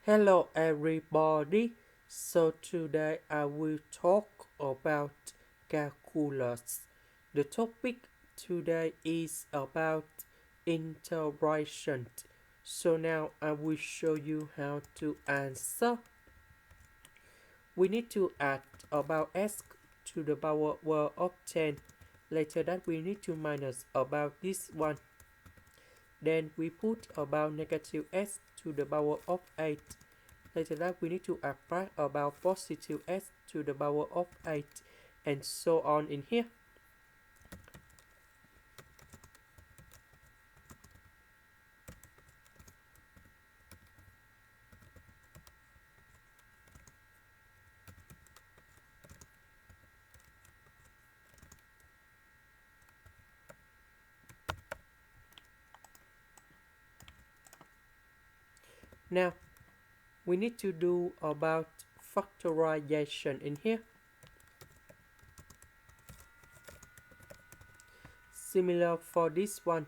Hello everybody. So today I will talk about calculus. The topic today is about integration. So now I will show you how to answer. We need to add about s to the power of 10. Later that we need to minus about this one. Then we put about negative s to the power of 8. Later that we need to apply about positive s to the power of 8 and so on in here. Now we need to do about factorization in here. Similar for this one.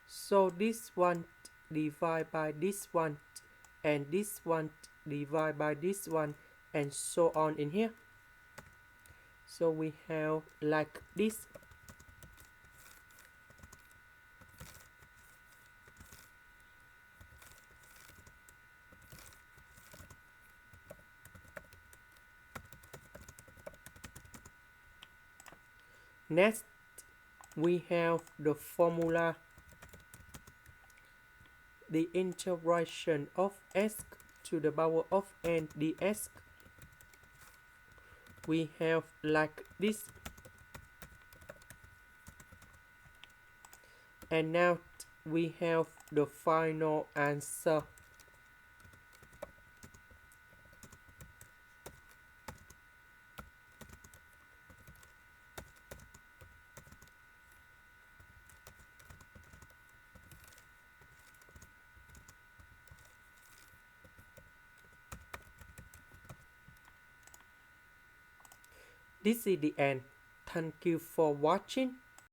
So this one divide by this one and this one divide by this one and so on in here. So we have like this. Next we have the formula, the integration of s to the power of n ds. We have like this. And now we have the final answer. This is the end. Thank you for watching.